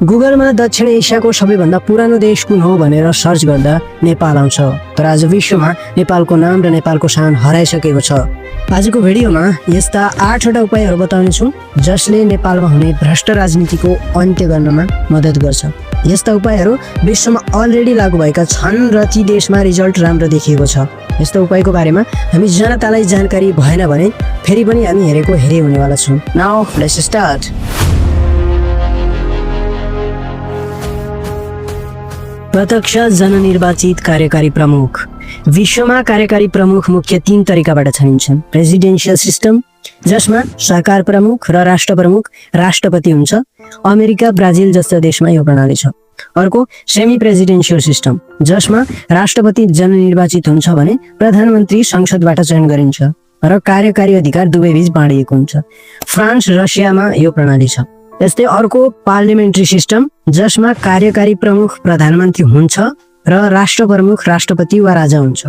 गुगलमा दक्षिण एसियाको सबैभन्दा पुरानो देश कुन हो भनेर सर्च गर्दा नेपाल आउँछ। तर आज विश्वमा नेपालको नाम र नेपालको शान हराइसकेको छ। आजको भिडियोमा यस्ता 8वटा उपायहरू बताउने छु जसले नेपालमा हुने भ्रष्ट राजनीतिको अन्त्य गर्नमा मद्दत गर्छ। यस्ता उपायहरू विश्वमा अलरेडी लागू भएका छन् र ती देशमा रिजल्ट राम्रो देखिएको छ। यस्तो उपायको बारेमा हामी जनतालाई जानकारी भएन भने फेरि पनि हामी हेरेको हेरे हुनेवाला छौँ। Now let's start. प्रत्यक्ष जननिर्वाचित कार्यकारी प्रमुख। विश्वमा कार्यकारी प्रमुख मुख्य 3 तरिकाबाट छनिन्छन्। प्रेसिडेन्शियल सिस्टम जसमा सरकार प्रमुख र राष्ट्र प्रमुख राष्ट्रपति हुन्छ। अमेरिका, ब्राजिल जस्ता देशमा यो प्रणाली छ। अर्को सेमी प्रेसिडेन्शियल सिस्टम जसमा राष्ट्रपति जननिर्वाचित हुन्छ भने प्रधानमन्त्री संसदबाट चयन गरिन्छ र कार्यकारी अधिकार दुवैबीच बाँडिएको हुन्छ। फ्रान्स, रसियामा यो प्रणाली छ। यस्तै अर्को पार्लिमेन्ट्री सिस्टम जसमा कार्यकारी प्रमुख प्रधानमन्त्री हुन्छ र राष्ट्र प्रमुख राष्ट्रपति वा राजा हुन्छ।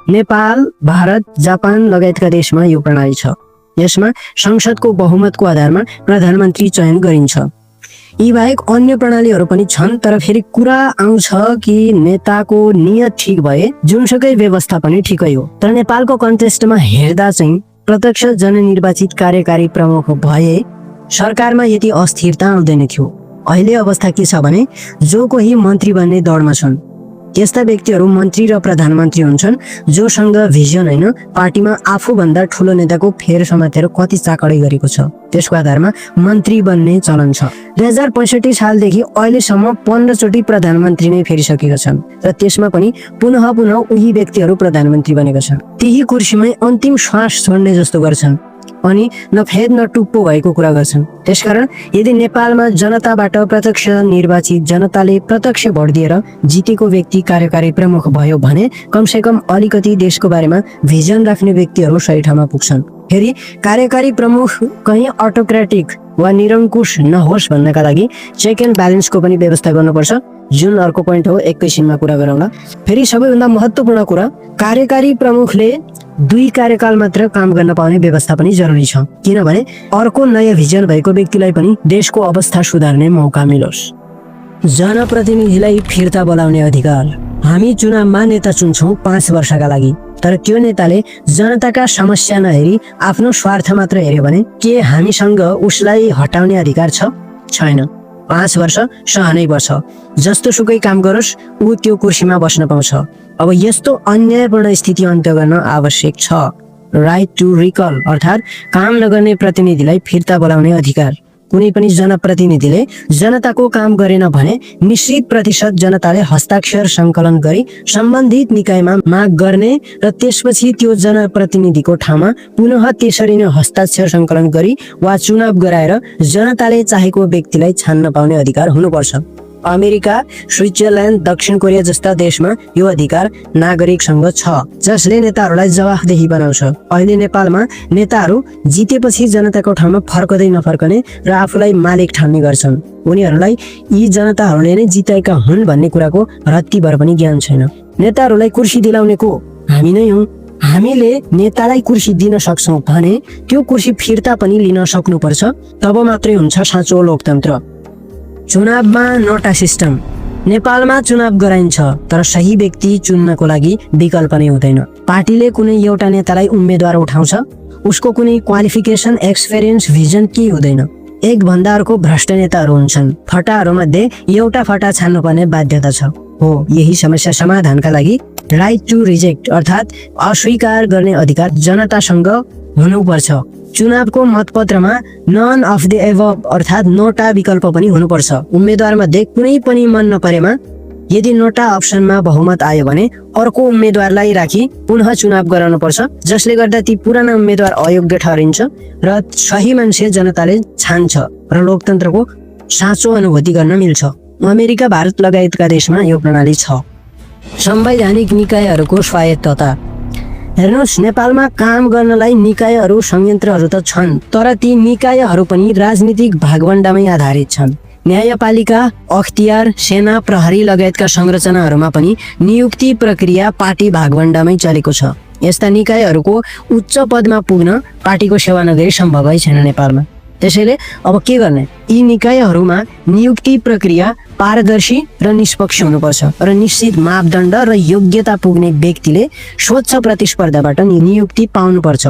नेपाल, भारत, जापान लगायतका देशमा यो प्रणाली छ। यसमा संसदको बहुमतको आधारमा प्रधानमन्त्री चयन गरिन्छ। यी बाहेक अन्य प्रणालीहरू पनि छन्, तर फेरि कुरा आउँछ कि नेताको नियत ठिक भए जुनसुकै व्यवस्था पनि ठिकै हो। तर नेपालको कन्टेक्स्टमा हेर्दा चाहिँ प्रत्यक्ष जननिर्वाचित कार्यकारी प्रमुख भए सरकारमा यति अस्थिरता आउँदैन थियो। अहिले अवस्था के छ भने जो कोही मन्त्री बन्ने दौडमा छन्। त्यस्ता व्यक्तिहरू मन्त्री र प्रधानमन्त्री हुन्छन् जोसँग भिजन होइन, पार्टीमा आफूभन्दा ठुलो नेताको फेर समातेर कति चाकडी गरेको छ त्यसको आधारमा मन्त्री बन्ने चलन छ। 2065 सालदेखि अहिलेसम्म 15 चोटि प्रधानमन्त्री नै फेरिसकेका छन् र त्यसमा पनि पुनः उही व्यक्तिहरू प्रधानमन्त्री बनेका छन्। त्यही कुर्सीमै अन्तिम श्वास छोड्ने जस्तो गर्छन् अनि न फेद न टुप्पो भएको कुरा गर्छन्। त्यसकारण यदि नेपालमा जनताबाट प्रत्यक्ष निर्वाचित जनताले प्रत्यक्ष भोट दिएर जितेको व्यक्ति कार्यकारी प्रमुख भयो भने कमसेकम अलिकति देशको बारेमा भिजन राख्ने व्यक्तिहरू सही ठाउँमा पुग्छन्। फेरि कार्यकारी प्रमुख कहीँ अटोक्रेटिक वा निरङ्कुश नहोस् भन्नका लागि चेक एन्ड ब्यालेन्सको पनि व्यवस्था गर्नुपर्छ, जुन अर्को पोइन्ट हो, एकैछिनमा कुरा गरौँला। फेरि सबैभन्दा महत्त्वपूर्ण कुरा, कार्यकारी प्रमुखले 2 कार्यकाल मात्र काम गर्न पाउने व्यवस्था पनि जरुरी छ, किनभने अर्को नयाँ भिजन भएको व्यक्तिलाई पनि देशको अवस्था सुधार्ने मौका मिलोस्। जनप्रतिनिधिलाई फिर्ता बोलाउने अधिकार। हामी चुनावमा नेता चुन्छौँ 5 वर्षका लागि, तर त्यो नेताले जनताका समस्या नहेरी आफ्नो स्वार्थ मात्र हेर्यो भने के हामीसँग उसलाई हटाउने अधिकार छ? छैन। 5 वर्ष सहनै पर्छ। जस्तो सुकै काम गरोस् ऊ त्यो कुर्सीमा बस्न पाउँछ। अब यस्तो अन्यायपूर्ण स्थिति अन्त्य गर्न आवश्यक छ राइट टु रिकल, अर्थात् काम नगर्ने प्रतिनिधिलाई फिर्ता बोलाउने अधिकार। कुनै पनि जनप्रतिनिधिले जनताको काम गरेन भने निश्चित प्रतिशत जनताले हस्ताक्षर सङ्कलन गरी सम्बन्धित निकायमा माग गर्ने र त्यसपछि त्यो जनप्रतिनिधिको ठाउँमा पुनः त्यसरी नै हस्ताक्षर सङ्कलन गरी वा चुनाव गराएर जनताले चाहेको व्यक्तिलाई छान्न पाउने अधिकार हुनुपर्छ। अमेरिका, स्विट्जरल्यान्ड, दक्षिण कोरिया जस्ता देशमा यो अधिकार नागरिकसँग छ, जसले नेताहरूलाई जवाफदेही बनाउँछ। अहिले नेपालमा नेताहरू जितेपछि जनताको ठाउँमा फर्कदै नफर्कने र आफूलाई मालिक ठान्ने गर्छन्। उनीहरूलाई यी जनताहरूले नै जिताएका हुन् भन्ने कुराको रत्तीभर पनि ज्ञान छैन। नेताहरूलाई कुर्सी दिलाउने को हामी नै हौँ। हामीले नेतालाई कुर्सी दिन सक्छौँ भने त्यो कुर्सी फिर्ता पनि लिन सक्नुपर्छ, तब मात्रै हुन्छ साँचो लोकतन्त्र। चुनावमा नोटा सिस्टम। नेपालमा चुनाव गराइन्छ तर सही व्यक्ति चुन्नको लागि विकल्प नै हुँदैन। पार्टीले कुनै एउटा नेतालाई उम्मेदवार उठाउँछ, उसको कुनै क्वालिफिकेसन, एक्सपिरियन्स, भिजन केही हुँदैन। एक भन्दा अर्को भ्रष्ट नेताहरू हुन्छन्। फटाहरूमध्ये एउटा फटा छान्नुपर्ने बाध्यता छ। हो, यही समस्या समाधानका लागि राइट टु रिजेक्ट अर्थात् अस्वीकार गर्ने अधिकार जनतासँग हुनुपर्छ। चुनावको मतपत्रमा नन अफ द एबभ अर्थात् नोटा विकल्प पनि हुनुपर्छ। उम्मेदवार मध्ये कुनै पनि मन नपरेमा यदि नोटा अप्सनमा बहुमत आयो भने अर्को उम्मेदवारलाई राखी पुनः चुनाव गराउनुपर्छ, जसले गर्दा ती पुराना उम्मेदवार अयोग्य ठहरिन्छ र सही मान्छे जनताले छान्छ र लोकतन्त्रको साँचो अनुभूति गर्न मिल्छ। अमेरिका, भारत लगायतका देशमा यो प्रणाली छ। संवैधानिक निकायहरूको स्वायत्तता। हेर्नुहोस्, नेपालमा काम गर्नलाई निकायहरू, संयन्त्रहरू त छन्, तर ती निकायहरू पनि राजनीतिक भागवण्डामै आधारित छन्। न्यायपालिका, अख्तियार, सेना, प्रहरी लगायतका संरचनाहरूमा पनि नियुक्ति प्रक्रिया पार्टी भागवण्डामै चलेको छ। यस्ता निकायहरूको उच्च पदमा पुग्न पार्टीको सेवा नगरी सम्भवै छैन नेपालमा। त्यसैले अब के गर्ने, यी निकायहरूमा नियुक्ति प्रक्रिया पारदर्शी र निष्पक्ष हुनुपर्छ र निश्चित मापदण्ड र योग्यता पुग्ने व्यक्तिले स्वच्छ प्रतिस्पर्धाबाट नियुक्ति पाउनुपर्छ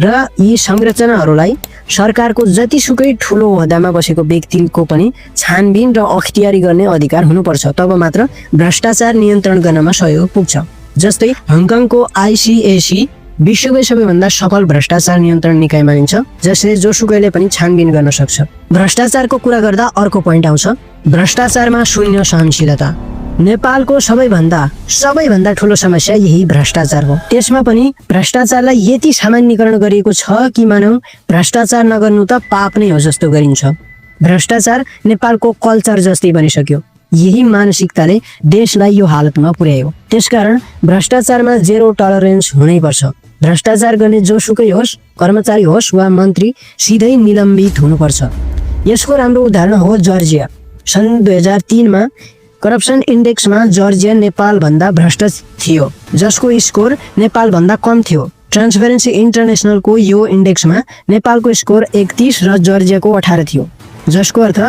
र यी संरचनाहरूलाई सरकारको जतिसुकै ठुलो ओहदामा बसेको व्यक्तिको पनि छानबिन र अख्तियारी गर्ने अधिकार हुनुपर्छ। तब मात्र भ्रष्टाचार नियन्त्रण गर्नमा सहयोग पुग्छ। जस्तै हङकङको आइसिएसी विश्वकै सबैभन्दा सफल भ्रष्टाचार नियन्त्रण निकाय मानिन्छ, जसले जोसुकैले पनि छानबिन गर्न सक्छ। भ्रष्टाचारको कुरा गर्दा अर्को पोइन्ट आउँछ, भ्रष्टाचारमा शून्य सहनशीलता। नेपालको सबैभन्दा ठुलो समस्या यही भ्रष्टाचार हो। त्यसमा पनि भ्रष्टाचारलाई यति सामान्यीकरण गरिएको छ कि मानौ भ्रष्टाचार नगर्नु त पाप नै हो जस्तो गरिन्छ। भ्रष्टाचार नेपालको कल्चर जस्तै बनिसक्यो। यही मानसिकताले देशलाई यो हालतमा पुर्यायो। त्यसकारण भ्रष्टाचारमा जेरो टलरेन्स हुनैपर्छ। भ्रष्टाचार गर्ने जोसुकै होस्, कर्मचारी होस् वा मन्त्री, सिधै निलम्बित हुनुपर्छ। यसको राम्रो उदाहरण हो जर्जिया। सन् 2003 मा करप्सन इन्डेक्समा जर्जिया नेपालभन्दा भ्रष्ट थियो, जसको स्कोर नेपालभन्दा कम थियो। ट्रान्सपेरेन्सी इन्टरनेसनलको यो इन्डेक्समा नेपालको स्कोर 31 र जर्जियाको 18 थियो, जसको अर्थ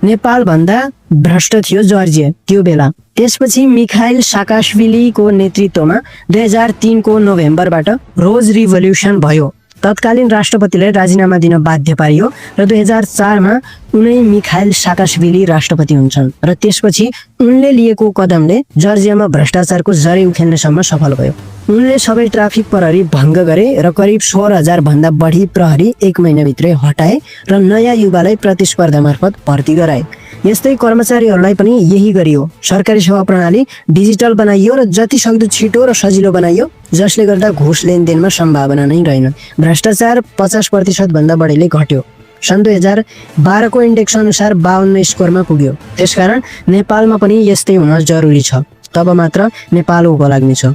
नेपालभन्दा भ्रष्ट थियो जर्जिया त्यो बेला। त्यसपछि मिखाइल साकाशविलीको नेतृत्वमा 2003 को नोभेम्बरबाट रोज रिभोल्युसन भयो। तत्कालीन राष्ट्रपतिलाई राजीनामा दिन बाध्य पारियो र 2004 मा उनै मिखाइल साकाशविली राष्ट्रपति हुन्छन् र त्यसपछि उनले लिएको कदमले जर्जियामा भ्रष्टाचारको जरै उखेल्नेसम्म सफल भयो। उनले सबै ट्राफिक प्रहरी भङ्ग गरे र करिब 16,000 भन्दा बढी प्रहरी 1 महिनाभित्रै हटाए र नयाँ युवालाई प्रतिस्पर्धा मार्फत भर्ती गराए। यस्तै कर्मचारीहरूलाई पनि यही गरियो। सरकारी सेवा प्रणाली डिजिटल बनाइयो र जति सक्दो छिटो र सजिलो बनाइयो, जसले गर्दा घुस लेनदेनमा सम्भावना नै रहेन। भ्रष्टाचार 50% भन्दा बढीले घट्यो। सन् 2012 को इन्डेक्स अनुसार 52 स्कोरमा पुग्यो। त्यसकारण नेपालमा पनि यस्तै हुन जरुरी छ, तब मात्र नेपाल उभो लाग्नेछ।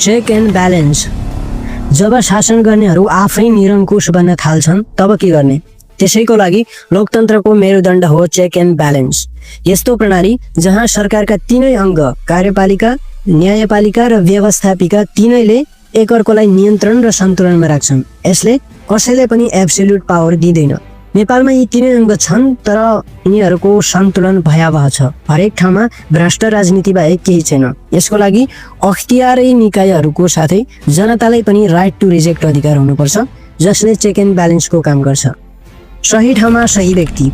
Check and balance. जब शासन गर्नेहरू आफै निरङ्कुश बन्न थाल्छन् तब के गर्ने? त्यसैको लागि लोकतन्त्रको मेरुदण्ड हो चेक एन्ड ब्यालेन्स। यस्तो प्रणाली जहाँ सरकारका तीनै अङ्ग कार्यपालिका, न्यायपालिका र व्यवस्थापिका तीनैले एकअर्कोलाई नियन्त्रण र सन्तुलनमा राख्छन्। यसले कसैले पनि एब्सोल्युट पावर दिँदैन। नेपालमा यी तीनै अङ्ग छन्, तर यिनीहरूको सन्तुलन भयावह छ। हरेक ठाउँमा भ्रष्ट राजनीति बाहेक केही छैन। यसको लागि अख्तियारै निकायहरूको साथै जनतालाई पनि राइट टु रिजेक्ट अधिकार हुनुपर्छ, जसले चेक एन्ड ब्यालेन्सको काम गर्छ। सही ठाउँमा सही व्यक्ति।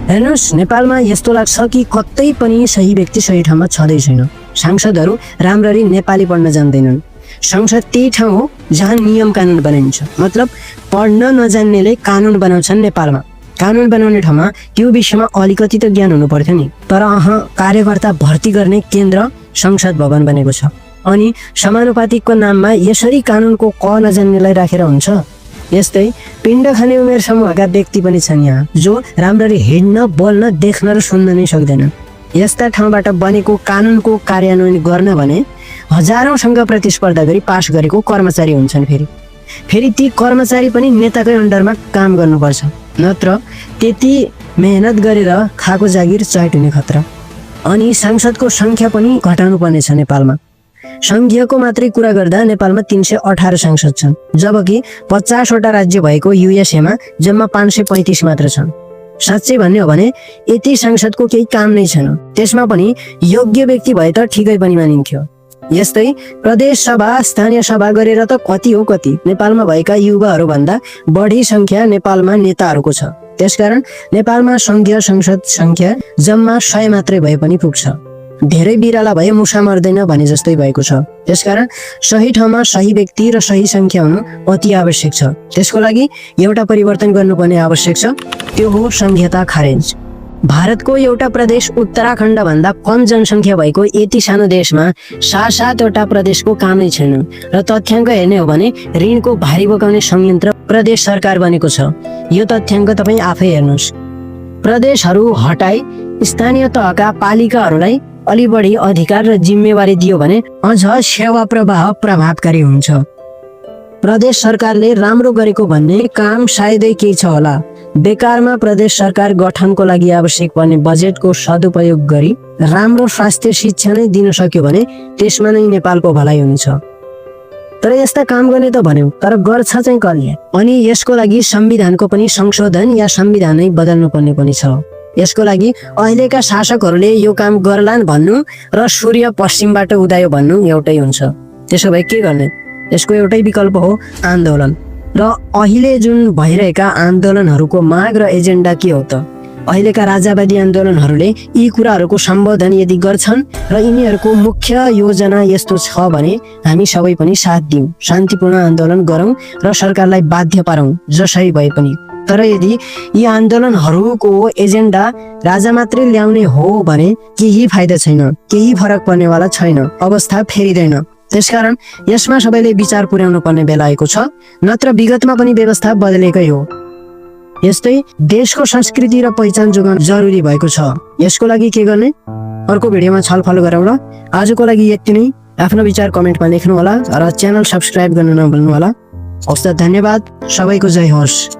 हेर्नुहोस्, नेपालमा यस्तो लाग्छ कि कतै पनि सही व्यक्ति सही ठाउँमा छँदै छैन। सांसदहरू राम्ररी नेपाली पढ्न जान्दैनन्। संसद त्यही ठाउँ हो जहाँ नियम कानुन बनाइन्छ। मतलब पढ्न नजान्नेले कानुन बनाउँछन् नेपालमा। कानुन बनाउने ठाउँमा त्यो विषयमा अलिकति त ज्ञान हुनु पर्थ्यो नि। तर कार्यकर्ता भर्ती गर्ने केन्द्र संसद भवन बनेको छ। अनि समानुपातिकको नाममा यसरी कानुनको क नजान्नेलाई राखेर हुन्छ। यस्तै पिण्ड खाने उमेर समूहका व्यक्ति पनि छन् यहाँ, जो राम्ररी हिँड्न, बोल्न, देख्न र सुन्न नै सक्दैनन्। यस्ता ठाउँबाट बनेको कानुनको कार्यान्वयन गर्न भने हजारौंसँग प्रतिस्पर्धा गरी पास गरेको कर्मचारी हुन्छन्। फेरि ती कर्मचारी पनि नेताकै अन्डरमा काम गर्नुपर्छ, नत्र त्यति मेहनत गरेर खाएको जागिर चैट हुने खतरा। अनि सांसदको संख्या पनि घटाउनु पर्नेछ। नेपालमा संघीयको मात्रै कुरा गर्दा नेपालमा 318 सांसद छन्, जबकि 50 वटा राज्य भएको युएसएमा जम्मा 535 मात्र छन्। साँच्चै भन्ने हो भने यति सांसदको केही काम नै छैन। त्यसमा पनि योग्य व्यक्ति भए त ठिकै पनि मानिन्थ्यो। यस्तै प्रदेश सभा, स्थानीय सभा गरेर त कति हो कति। नेपालमा भएका युवाहरू भन्दा बढी संख्या नेपालमा नेताहरूको छ। त्यसकारण नेपालमा संघीय संसद संख्या जम्मा 100 मात्रै भए पनि पुग्छ। धेरै बिराला भए मुसा मर्दैन भने जस्तै भएको छ। त्यसकारण सही ठाउँमा सही व्यक्ति र सही संख्या हुनु अति आवश्यक छ। त्यसको लागि एउटा परिवर्तन गर्नुपर्ने आवश्यक छ, त्यो हो संघीयता खारेज। भारतको एउटा प्रदेश उत्तराखण्ड भन्दा कम जनसङ्ख्या भएको यति सानो देशमा 7 वटा प्रदेशको कामै छैन। र तथ्याङ्क हेर्ने हो भने ऋणको भारी बोकाउने संयन्त्र प्रदेश सरकार बनेको छ। यो तथ्याङ्क तपाईँ आफै हेर्नुहोस्। प्रदेशहरू हटाई स्थानीय तहका पालिकाहरूलाई अलि बढी अधिकार र जिम्मेवारी दियो भने अझ सेवा प्रवाह प्रभावकारी हुन्छ। प्रदेश सरकारले राम्रो गरेको भन्ने काम सायदै केही छ होला। बेकारमा प्रदेश सरकार गठनको लागि आवश्यक पर्ने बजेटको सदुपयोग गरी राम्रो स्वास्थ्य शिक्षा नै दिन सक्यो भने त्यसमा नै नेपालको भलाइ हुनेछ। तर यस्ता काम गर्ने त भन्यो, तर गर्छ चाहिँ कसले? अनि यसको लागि संविधानको पनि संशोधन या संविधानै बदल्नु पर्ने पनि छ। यसको लागि अहिलेका शासकहरूले यो काम गर्लान् भन्नु र सूर्य पश्चिमबाट उदायो भन्नु एउटै हुन्छ। त्यसो भए के गर्ने? यसको एउटै विकल्प हो आन्दोलन। र अहिले जुन भइरहेका आन्दोलनहरूको माग र एजेन्डा के हो त? अहिलेका राजावादी आन्दोलनहरूले यी कुराहरूको सम्बोधन यदि गर्छन् र यिनीहरूको मुख्य योजना यस्तो छ भने हामी सबै पनि साथ दिउँ, शान्तिपूर्ण आन्दोलन गरौँ र सरकारलाई बाध्य पारौँ जसरी भए पनि। तर यदि यी आन्दोलनहरूको एजेन्डा राजा मात्रै ल्याउने हो भने केही फाइदा छैन, केही फरक पर्नेवाला छैन, अवस्था फेरिँदैन। त्यसकारण यसमा सबैले विचार पुर्याउनु पर्ने बेला आएको छ, नत्र विगतमा पनि व्यवस्था बदलेकै हो। यस्तै देशको संस्कृति र पहिचान जोगाउन जरुरी भएको छ। यसको लागि के गर्ने? अर्को भिडियोमा छलफल गरौँ ल। आजको लागि यति नै। आफ्नो विचार कमेन्टमा लेख्नु होला र च्यानल सब्स्क्राइब गर्न नभुल्नु होला। हवस् त, धन्यवाद। सबैको जय होस्।